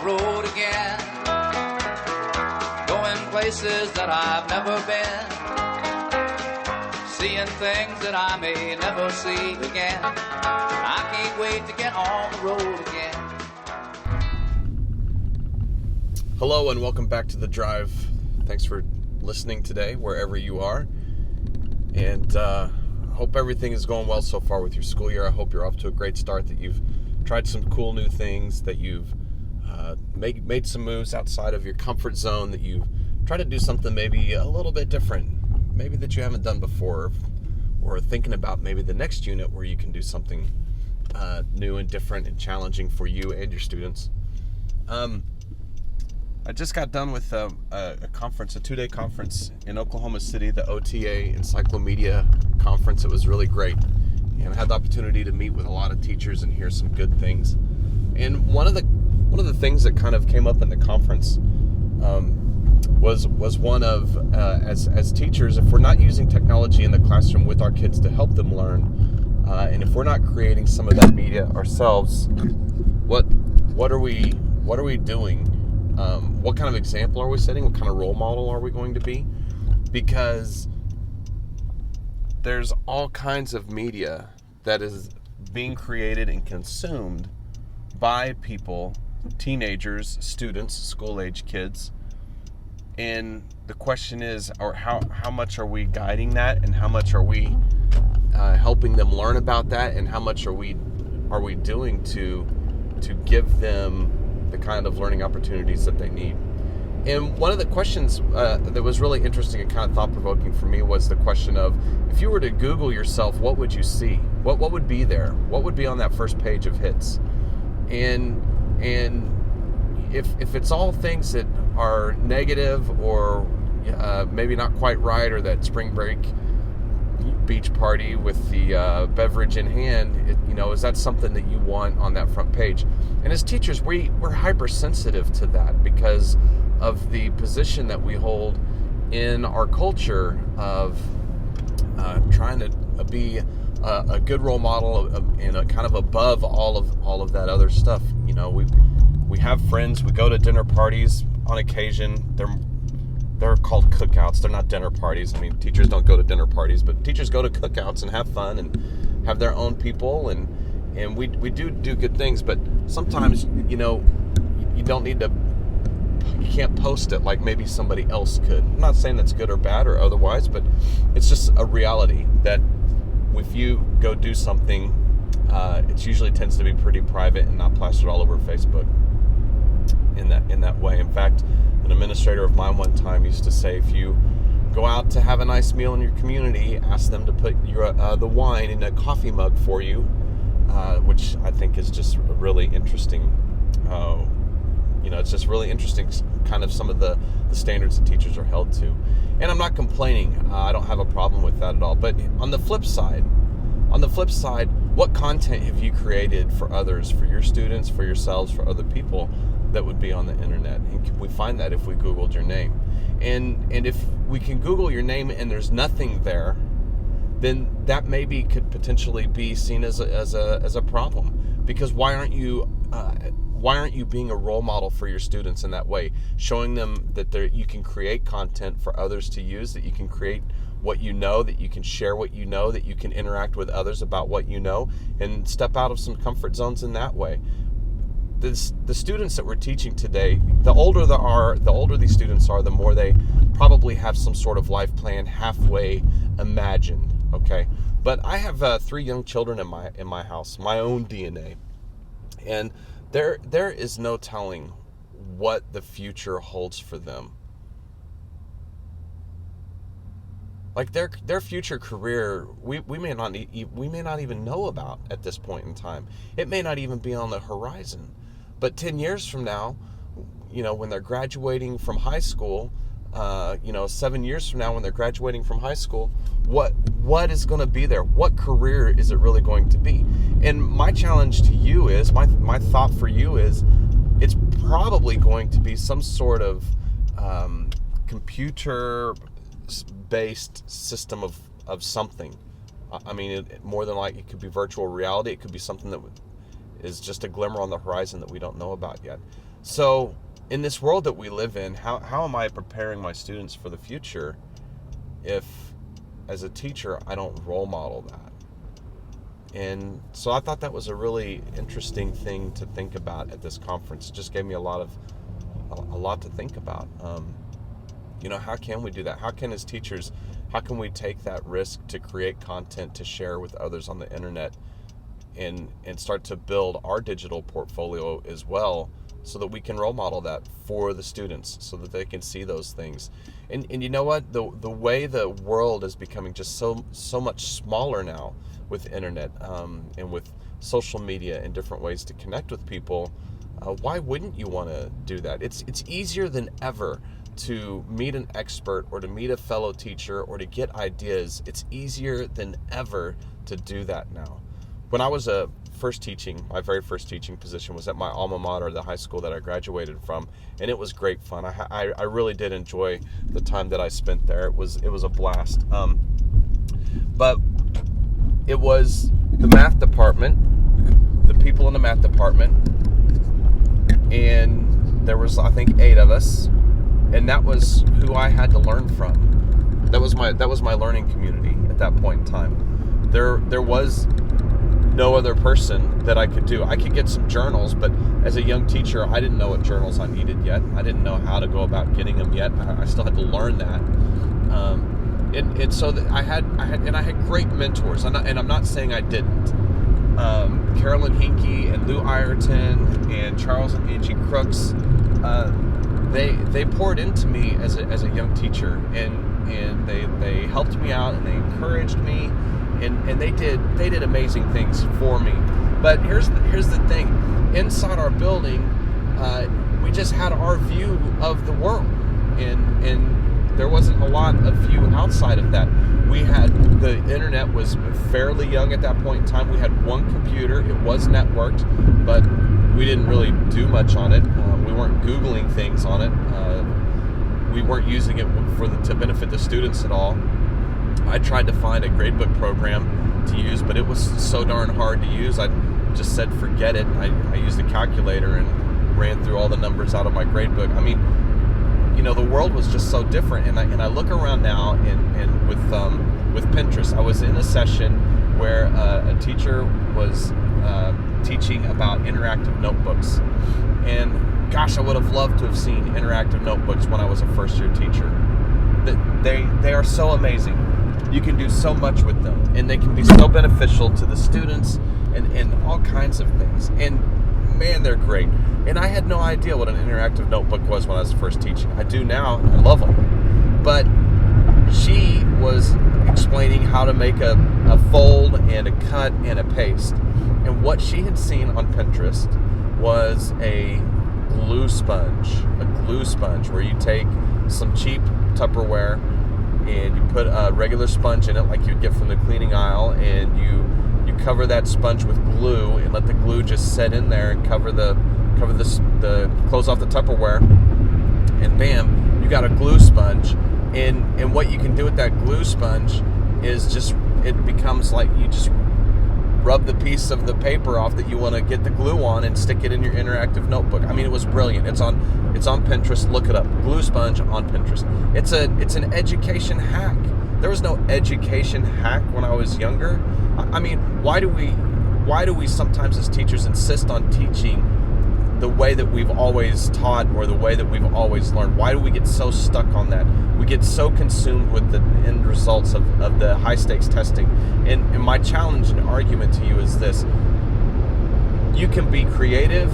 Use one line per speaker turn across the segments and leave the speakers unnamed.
road again, going places that I've never been, seeing things that I may never see again. I can't wait to get on the road again.
Hello and welcome back to The Drive. Thanks for listening today, wherever you are. And I hope everything is going well so far with your school year. I hope you're off to a great start, that you've tried some cool new things, that you've made some moves outside of your comfort zone, that you've tried to do something maybe a little bit different, maybe that you haven't done before, or thinking about maybe the next unit where you can do something new and different and challenging for you and your students. I just got done with a conference, a 2-day conference in Oklahoma City, the OTA Encyclomedia Conference. It was really great, and I had the opportunity to meet with a lot of teachers and hear some good things. And one of the things that kind of came up in the conference was one of as teachers, if we're not using technology in the classroom with our kids to help them learn, and if we're not creating some of that media ourselves, what are we doing? What kind of example are we setting? What kind of role model are we going to be? Because there's all kinds of media that is being created and consumed by people, teenagers, students, school-age kids. And the question is, or how much are we guiding that, and how much are we helping them learn about that, and how much are we doing to give them the kind of learning opportunities that they need? And one of the questions that was really interesting and kind of thought-provoking for me was the question of, if you were to Google yourself, what would you see? What would be there? What would be on that first page of hits? And if it's all things that are negative, or maybe not quite right, or that spring break beach party with the beverage in hand, is that something that you want on that front page? And as teachers, we're hypersensitive to that because of the position that we hold in our culture of trying to be a good role model and a kind of above all of that other stuff. We have friends. We go to dinner parties on occasion. They're called cookouts. They're not dinner parties. I mean, teachers don't go to dinner parties, but teachers go to cookouts and have fun and have their own people, and we do good things. But sometimes, you don't need to, you can't post it like maybe somebody else could. I'm not saying that's good or bad or otherwise, but it's just a reality that if you go do something, it usually tends to be pretty private and not plastered all over Facebook in that way. In fact, an administrator of mine one time used to say, if you go out to have a nice meal in your community, ask them to put the wine in a coffee mug for you, which I think is just really interesting. It's just really interesting, kind of some of the standards that teachers are held to. And I'm not complaining. I don't have a problem with that at all. But on the flip side, what content have you created for others, for your students, for yourselves, for other people that would be on the internet? And can we find that if we Googled your name? And if we can Google your name and there's nothing there, then that maybe could potentially be seen as a problem. Because why aren't you being a role model for your students in that way, showing them that you can create content for others to use, that you can create what you know, that you can share what you know, that you can interact with others about what you know, and step out of some comfort zones in that way. The students that we're teaching today, the older these students are, the more they probably have some sort of life plan halfway imagined. Okay, but I have 3 young children in my house, my own DNA, and there is no telling what the future holds for them. Like their future career, we may not even know about at this point in time. It may not even be on the horizon. But 10 years from now, when they're graduating from high school, 7 years from now when they're graduating from high school, what is going to be there? What career is it really going to be? And my challenge to you is, my thought for you is, it's probably going to be some sort of computer-based system of something. I mean, more than likely, it could be virtual reality. It could be something that is just a glimmer on the horizon that we don't know about yet. So in this world that we live in, how am I preparing my students for the future if, as a teacher, I don't role model that? And so I thought that was a really interesting thing to think about at this conference. It just gave me a lot to think about. How can we do that? How can, as teachers, how can we take that risk to create content to share with others on the internet and start to build our digital portfolio as well, so that we can role model that for the students, so that they can see those things. And you know what? The way the world is becoming just so much smaller now with the internet and with social media and different ways to connect with people, why wouldn't you want to do that? It's easier than ever to meet an expert or to meet a fellow teacher or to get ideas. It's easier than ever to do that now. When I was my very first teaching position was at my alma mater, the high school that I graduated from, and it was great fun. I really did enjoy the time that I spent there. It was a blast. But it was the math department, the people in the math department, and there was, I think, 8 of us, and that was who I had to learn from. That was my learning community at that point in time. There was no other person that I could do. I could get some journals, but as a young teacher, I didn't know what journals I needed yet. I didn't know how to go about getting them yet. I still had to learn that. And so that I had great mentors, and I'm not saying I didn't. Carolyn Hinkey and Lou Ireton and Charles and Angie Crooks, they poured into me as a young teacher, and they helped me out, and they encouraged me. And they did amazing things for me. But here's the thing. Inside our building, we just had our view of the world, and there wasn't a lot of view outside of that. The internet was fairly young at that point in time. We had one computer. It was networked, but we didn't really do much on it. We weren't Googling things on it. We weren't using it to benefit the students at all. I tried to find a gradebook program to use, but it was so darn hard to use. I just said, forget it. I used a calculator and ran through all the numbers out of my gradebook. I mean, the world was just so different. And I look around now and with Pinterest. I was in a session where a teacher was teaching about interactive notebooks. And gosh, I would have loved to have seen interactive notebooks when I was a first-year teacher. They are so amazing. You can do so much with them, and they can be so beneficial to the students and all kinds of things. And man, they're great. And I had no idea what an interactive notebook was when I was first teaching. I do now, and I love them. But she was explaining how to make a fold and a cut and a paste. And what she had seen on Pinterest was a glue sponge where you take some cheap Tupperware and you put a regular sponge in it like you'd get from the cleaning aisle, and you cover that sponge with glue and let the glue just set in there and cover the close off the Tupperware, and bam, you got a glue sponge. And what you can do with that glue sponge is it becomes like you just rub the piece of the paper off that you want to get the glue on and stick it in your interactive notebook. I mean, it was brilliant. It's on Pinterest. Look it up. Glue sponge on Pinterest. It's an education hack. There was no education hack when I was younger. I mean, why do we sometimes as teachers insist on teaching the way that we've always taught or the way that we've always learned? Why do we get so stuck on that? We get so consumed with the end results of the high stakes testing. And my challenge and argument to you is this: you can be creative,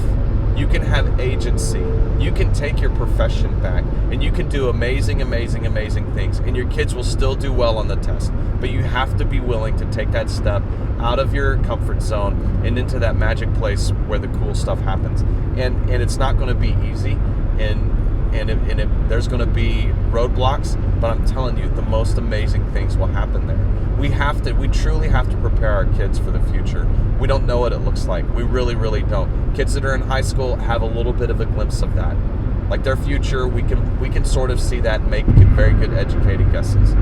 you can have agency, you can take your profession back, and you can do amazing, amazing, amazing things, and your kids will still do well on the test. But you have to be willing to take that step out of your comfort zone and into that magic place where the cool stuff happens. And it's not going to be easy, and there's going to be roadblocks, but I'm telling you, the most amazing things will happen there. We truly have to prepare our kids for the future. We don't know what it looks like. We really, really don't. Kids that are in high school have a little bit of a glimpse of that. Like their future, we can sort of see that and make very good educated guesses.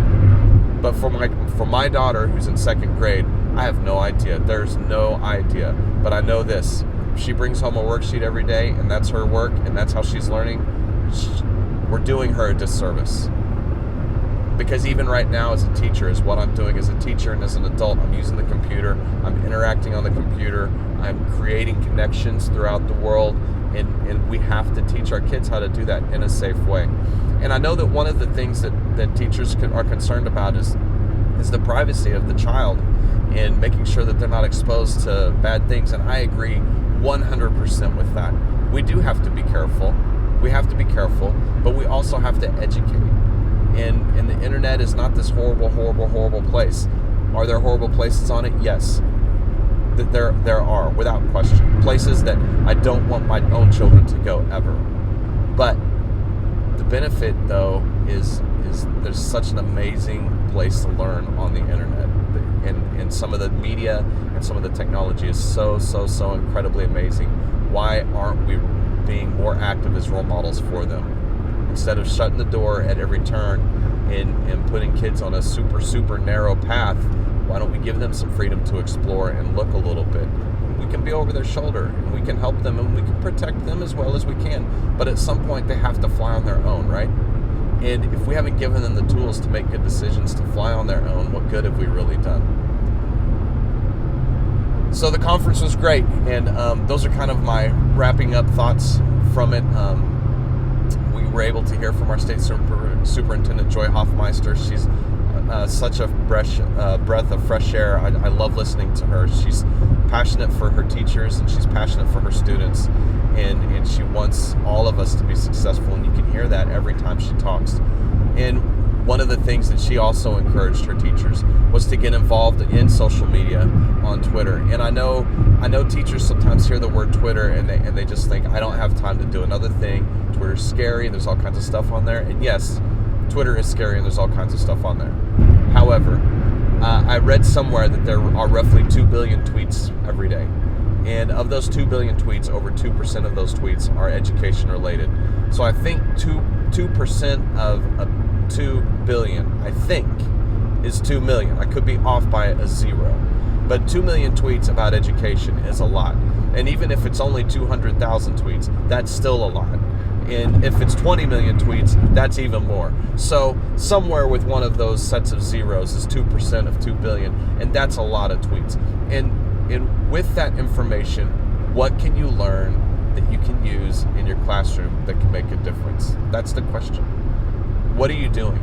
But for my daughter who's in second grade, I have no idea. There's no idea. But I know this: she brings home a worksheet every day and that's her work and that's how she's learning, we're doing her a disservice. Because even right now as a teacher, is what I'm doing as a teacher and as an adult, I'm using the computer, I'm interacting on the computer, I'm creating connections throughout the world, and we have to teach our kids how to do that in a safe way. And I know that one of the things that teachers are concerned about is the privacy of the child and making sure that they're not exposed to bad things. And I agree 100% with that. We do have to be careful. We have to be careful, but we also have to educate. And the internet is not this horrible, horrible, horrible place. Are there horrible places on it? Yes. There are, without question. Places that I don't want my own children to go ever. But the benefit, though, is there's such an amazing place to learn on the internet. And some of the media and some of the technology is so incredibly amazing. Why aren't we being more active as role models for them? Instead of shutting the door at every turn and putting kids on a super narrow path, why don't we give them some freedom to explore and look a little bit? We can be over their shoulder and we can help them and we can protect them as well as we can. But at some point they have to fly on their own, right? And if we haven't given them the tools to make good decisions to fly on their own, what good have we really done? So the conference was great, and those are kind of my wrapping up thoughts from it. We were able to hear from our state superintendent, Joy Hoffmeister. She's such a breath of fresh air. I love listening to her. She's passionate for her teachers and she's passionate for her students, and she wants all of us to be successful, and you can hear that every time she talks. And one of the things that she also encouraged her teachers was to get involved in social media on Twitter. And I know teachers sometimes hear the word Twitter and they just think, I don't have time to do another thing. Twitter's scary, there's all kinds of stuff on there. And yes, Twitter is scary and there's all kinds of stuff on there. However, I read somewhere that there are roughly 2 billion tweets every day. And of those 2 billion tweets, over 2% of those tweets are education related. So I think 2% of 2 billion, I think, is 2 million. I could be off by a zero. But 2 million tweets about education is a lot. And even if it's only 200,000 tweets, that's still a lot. And if it's 20 million tweets, that's even more. So somewhere with one of those sets of zeros is 2% of 2 billion, and that's a lot of tweets. And with that information, what can you learn that you can use in your classroom that can make a difference? That's the question. What are you doing?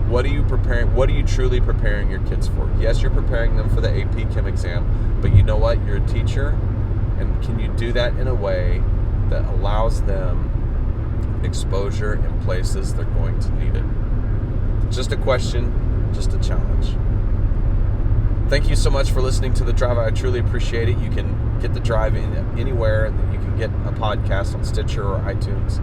What are you preparing? What are you truly preparing your kids for? Yes, you're preparing them for the AP Chem exam, but you know what? You're a teacher, and can you do that in a way that allows them exposure in places they're going to need it? Just a question, just a challenge. Thank you so much for listening to The Drive. I truly appreciate it. You can get The Drive in anywhere that you can get a podcast, on Stitcher or iTunes.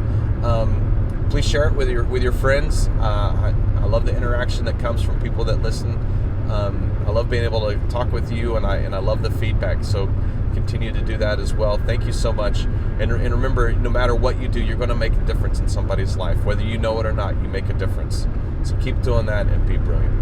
Please share it with your friends. I love the interaction that comes from people that listen. I love being able to talk with you, and I love the feedback. So continue to do that as well. Thank you so much. And remember, no matter what you do, you're going to make a difference in somebody's life. Whether you know it or not, you make a difference. So keep doing that and be brilliant.